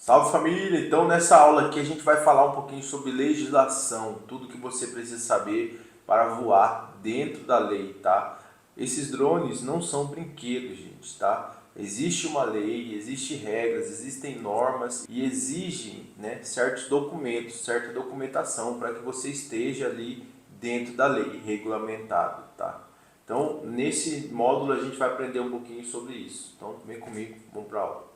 Salve família! Então nessa aula aqui a gente vai falar um pouquinho sobre legislação, tudo que você precisa saber para voar dentro da lei, tá? Esses drones não são brinquedos, gente, tá? Existe uma lei, existem regras, existem normas e exigem, né, certos documentos, certa documentação para que você esteja ali dentro da lei, regulamentado, tá? Então nesse módulo a gente vai aprender um pouquinho sobre isso. Então vem comigo, vamos para a aula.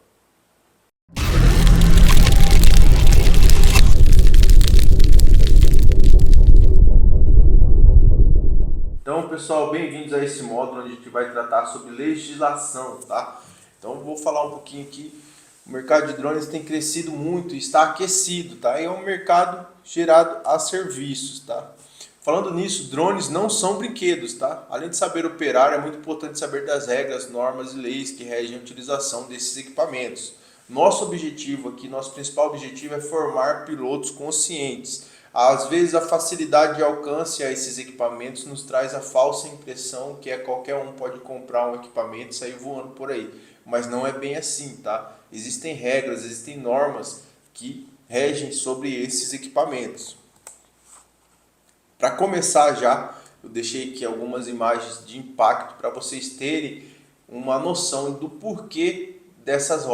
Então, pessoal, bem-vindos a esse módulo onde a gente vai tratar sobre legislação, tá? Então, vou falar um pouquinho aqui. O mercado de drones tem crescido muito e está aquecido, tá? E é um mercado gerado a serviços, tá? Falando nisso, drones não são brinquedos, tá? Além de saber operar, é muito importante saber das regras, normas e leis que regem a utilização desses equipamentos. Nosso objetivo aqui, nosso principal objetivo é formar pilotos conscientes. Às vezes a facilidade de alcance a esses equipamentos nos traz a falsa impressão que qualquer um pode comprar um equipamento e sair voando por aí. Mas não é bem assim, tá? Existem regras, existem normas que regem sobre esses equipamentos. Para começar já, eu deixei aqui algumas imagens de impacto para vocês terem uma noção do porquê dessas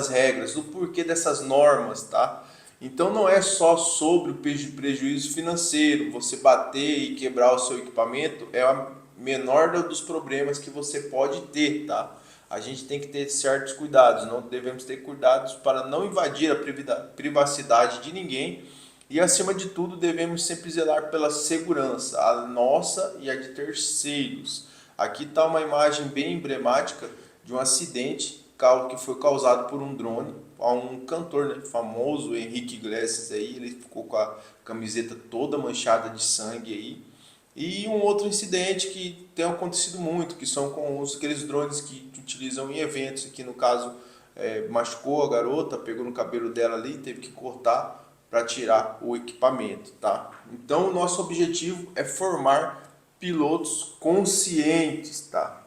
regras, do porquê dessas normas, tá? Então não é só sobre o prejuízo financeiro, você bater e quebrar o seu equipamento, é a menor dos problemas que você pode ter, tá? A gente tem que ter certos cuidados, não devemos ter cuidados para não invadir a privacidade de ninguém e, acima de tudo, devemos sempre zelar pela segurança, a nossa e a de terceiros. Aqui está uma imagem bem emblemática de um acidente que foi causado por um drone a um cantor, né, famoso, Henrique Iglesias. Aí, ele ficou com a camiseta toda manchada de sangue aí. E um outro incidente que tem acontecido muito, que são com aqueles drones que utilizam em eventos, que no caso machucou a garota, pegou no cabelo dela ali, teve que cortar para tirar o equipamento, tá? Então o nosso objetivo é formar pilotos conscientes, tá?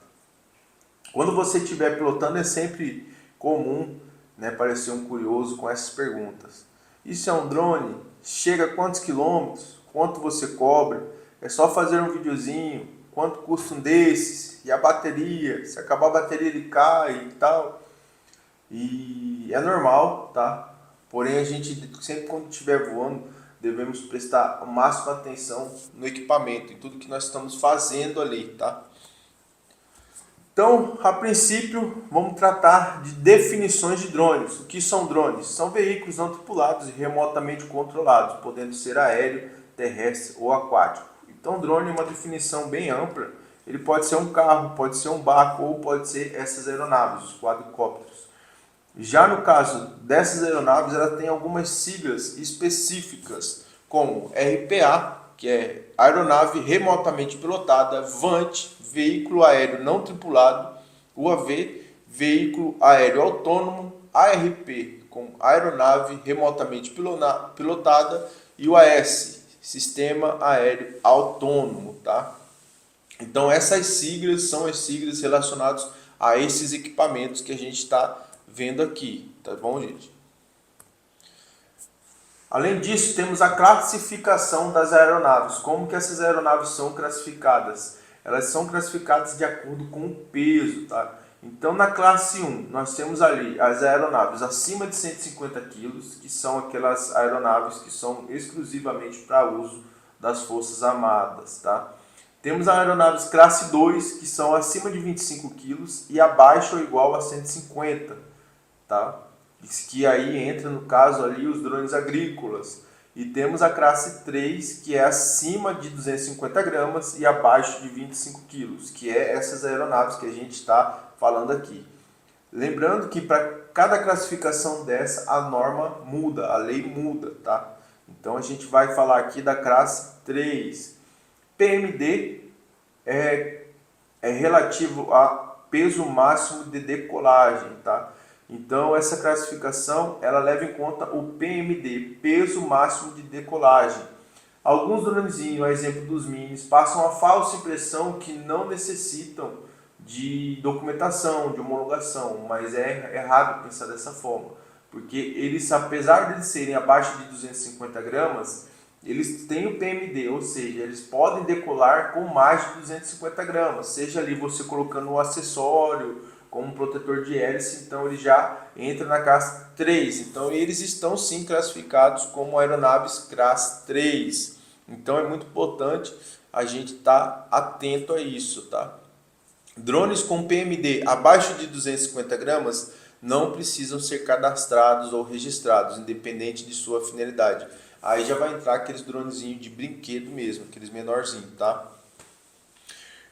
Quando você estiver pilotando é sempre comum, né, parecer um curioso com essas perguntas. Isso é um drone? Chega a quantos quilômetros? Quanto você cobra? É só fazer um videozinho? Quanto custa um desses? E a bateria? Se acabar a bateria ele cai e tal. E é normal, tá? Porém a gente sempre quando estiver voando devemos prestar a máxima atenção no equipamento, em tudo que nós estamos fazendo ali, tá? Então, a princípio, vamos tratar de definições de drones. O que são drones? São veículos não tripulados e remotamente controlados, podendo ser aéreo, terrestre ou aquático. Então, drone é uma definição bem ampla. Ele pode ser um carro, pode ser um barco ou pode ser essas aeronaves, os quadricópteros. Já no caso dessas aeronaves, ela tem algumas siglas específicas, como RPA, que é Aeronave Remotamente Pilotada, VANT, Veículo Aéreo Não Tripulado, UAV, Veículo Aéreo Autônomo, ARP, com Aeronave Remotamente Pilotada, e o AS, Sistema Aéreo Autônomo, tá? Então essas siglas são as siglas relacionadas a esses equipamentos que a gente está vendo aqui, tá bom, gente? Além disso, temos a classificação das aeronaves. Como que essas aeronaves são classificadas? Elas são classificadas de acordo com o peso, tá? Então, na classe 1, nós temos ali as aeronaves acima de 150 kg, que são aquelas aeronaves que são exclusivamente para uso das Forças Armadas, tá? Temos aeronaves classe 2, que são acima de 25 kg e abaixo ou igual a 150, tá? Que aí entra no caso ali os drones agrícolas. E temos a classe 3, que é acima de 250 gramas e abaixo de 25 quilos, que é essas aeronaves que a gente está falando aqui. Lembrando que para cada classificação dessa, a norma muda, a lei muda, tá? Então a gente vai falar aqui da classe 3. PMD é relativo a peso máximo de decolagem, tá? Então essa classificação ela leva em conta o PMD, peso máximo de decolagem. Alguns dronezinhos, a exemplo dos minis, passam a falsa impressão que não necessitam de documentação, de homologação, mas é errado pensar dessa forma. porque eles, apesar de serem abaixo de 250 gramas, eles têm o PMD, ou seja, eles podem decolar com mais de 250 gramas, seja ali você colocando um acessório, como um protetor de hélice, então ele já entra na classe 3. Então eles estão sim classificados como aeronaves classe 3. Então é muito importante a gente estar atento a isso, tá? Drones com PMD abaixo de 250 gramas não precisam ser cadastrados ou registrados, independente de sua finalidade. Aí já vai entrar aqueles dronezinhos de brinquedo mesmo, aqueles menorzinhos, tá?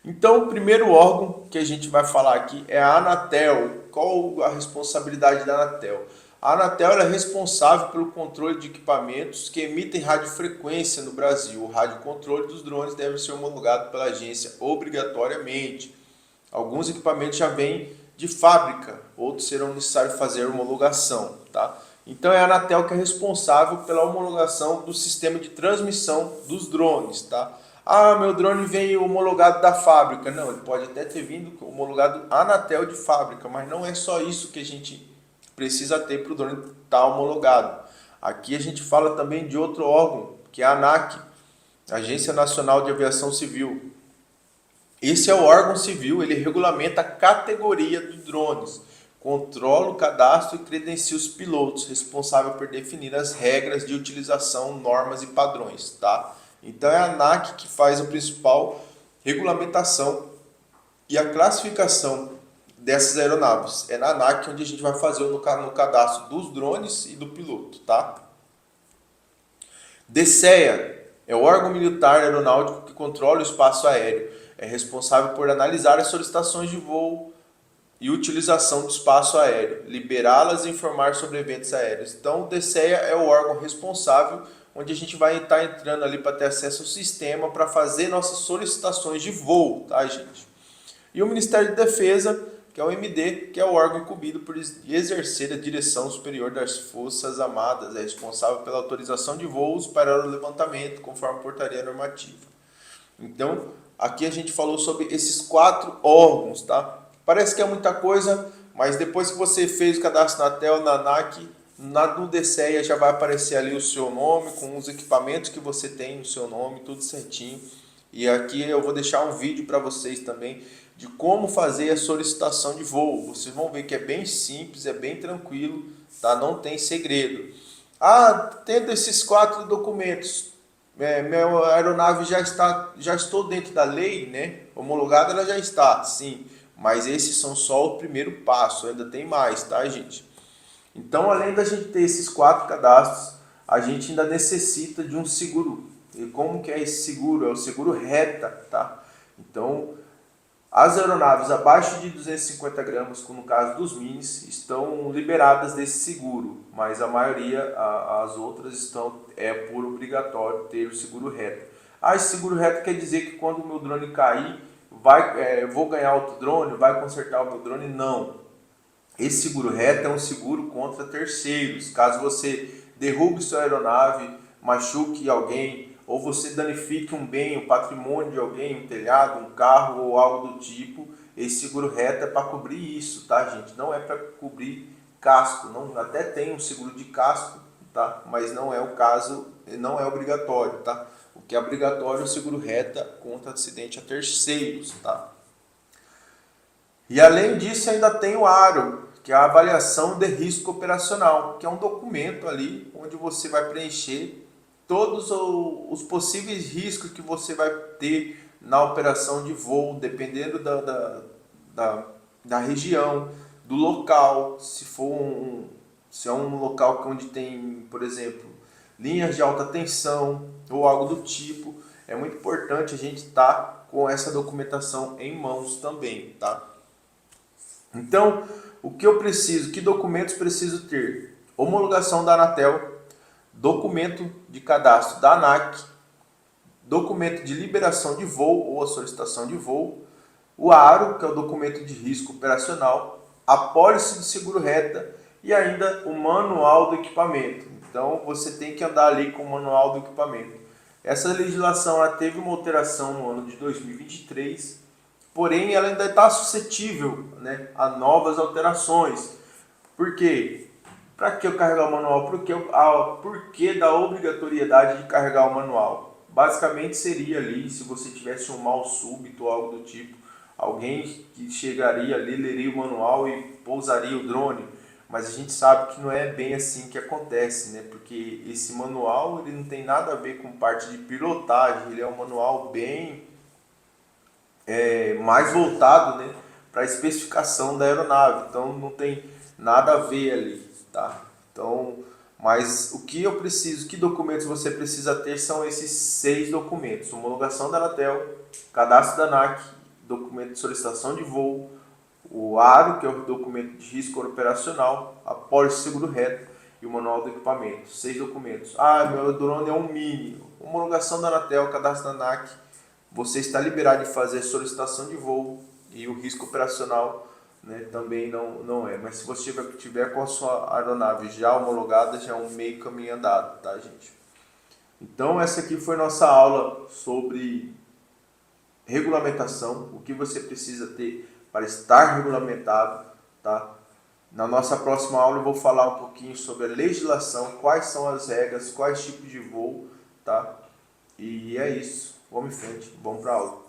Então, o primeiro órgão que a gente vai falar aqui é a Anatel. Qual a responsabilidade da Anatel? A Anatel é responsável pelo controle de equipamentos que emitem radiofrequência no Brasil. O radiocontrole dos drones deve ser homologado pela agência obrigatoriamente. Alguns equipamentos já vêm de fábrica, outros serão necessários fazer homologação, tá? Então é a Anatel que é responsável pela homologação do sistema de transmissão dos drones, tá? Ah, meu drone veio homologado da fábrica. Não, ele pode até ter vindo homologado Anatel de fábrica, mas não é só isso que a gente precisa ter para o drone estar homologado. Aqui a gente fala também de outro órgão, que é a ANAC, Agência Nacional de Aviação Civil. Esse é o órgão civil, ele regulamenta a categoria dos drones, controla o cadastro e credencia os pilotos, responsável por definir as regras de utilização, normas e padrões, tá? Então é a ANAC que faz a principal regulamentação e a classificação dessas aeronaves. É na ANAC onde a gente vai fazer no cadastro dos drones e do piloto, tá? DCEA é o órgão militar aeronáutico que controla o espaço aéreo. É responsável por analisar as solicitações de voo e utilização do espaço aéreo, liberá-las e informar sobre eventos aéreos. Então, o DCEA é o órgão responsável, onde a gente vai estar entrando ali para ter acesso ao sistema para fazer nossas solicitações de voo, tá, gente? E o Ministério da Defesa, que é o MD, que é o órgão incumbido por exercer a direção superior das Forças Armadas, é responsável pela autorização de voos para o levantamento, conforme a portaria normativa. Então, aqui a gente falou sobre esses 4 órgãos, tá? Parece que é muita coisa, mas depois que você fez o cadastro na ANATEL, na ANAC, no DCEA já vai aparecer ali o seu nome, com os equipamentos que você tem no seu nome, tudo certinho. E aqui eu vou deixar um vídeo para vocês também de como fazer a solicitação de voo. Vocês vão ver que é bem simples, é bem tranquilo, tá? Não tem segredo. Ah, tendo esses 4 documentos, minha aeronave já estou dentro da lei, né? Homologada ela já está, sim. Mas esses são só o primeiro passo, ainda tem mais, tá, gente? Então, além da gente ter esses 4 cadastros, a gente ainda necessita de um seguro. E como que é esse seguro? É o seguro reta, tá? Então, as aeronaves abaixo de 250 gramas, como no caso dos minis, estão liberadas desse seguro, mas a maioria, as outras, por obrigatório ter o seguro reta. Ah, esse seguro reta quer dizer que quando o meu drone cair, vou ganhar outro drone, vai consertar o meu drone? Não. Esse seguro reta é um seguro contra terceiros. Caso você derrube sua aeronave, machuque alguém, ou você danifique um bem, o patrimônio de alguém, um telhado, um carro ou algo do tipo, esse seguro reta é para cobrir isso, tá, gente? Não é para cobrir casco. Não, até tem um seguro de casco, tá? Mas não é o caso, não é obrigatório, tá? O que é obrigatório é o seguro reta contra acidente a terceiros, tá? E além disso ainda tem o ARO, que é a avaliação de risco operacional, que é um documento ali onde você vai preencher todos os possíveis riscos que você vai ter na operação de voo, dependendo da região, do local, se é um local onde tem, por exemplo, linhas de alta tensão ou algo do tipo. É muito importante a gente estar com essa documentação em mãos também, tá? Então, o que eu preciso, que documentos preciso ter? Homologação da Anatel, documento de cadastro da ANAC, documento de liberação de voo ou a solicitação de voo, o ARO, que é o documento de risco operacional, a pólice de seguro reta e ainda o manual do equipamento. Então, você tem que andar ali com o manual do equipamento. Essa legislação ela teve uma alteração no ano de 2023, porém ela ainda está suscetível, né, a novas alterações. Por quê? Para que eu carregar o manual? Porquê da obrigatoriedade de carregar o manual? Basicamente seria ali, se você tivesse um mal súbito ou algo do tipo, alguém que chegaria ali, leria o manual e pousaria o drone. Mas a gente sabe que não é bem assim que acontece, né? Porque esse manual ele não tem nada a ver com parte de pilotagem, ele é um manual bem mais voltado, né, para a especificação da aeronave. Então não tem nada a ver ali, tá? Então, mas o que eu preciso, que documentos você precisa ter são esses 6 documentos: homologação da Anatel, cadastro da ANAC, documento de solicitação de voo, o ARO, que é o documento de risco operacional, a pólice seguro reto e o manual do equipamento. 6 documentos. Ah, meu drone é um mini. Homologação da Anatel, cadastro da ANAC, você está liberado de fazer solicitação de voo e o risco operacional, né, também não é. Mas se você tiver com a sua aeronave já homologada, já é um meio caminho andado, tá, gente? Então essa aqui foi nossa aula sobre regulamentação, o que você precisa ter para estar regulamentado, tá? Na nossa próxima aula eu vou falar um pouquinho sobre a legislação, quais são as regras, quais tipos de voo, tá? E é isso. Vamos em frente. Vamos para a aula.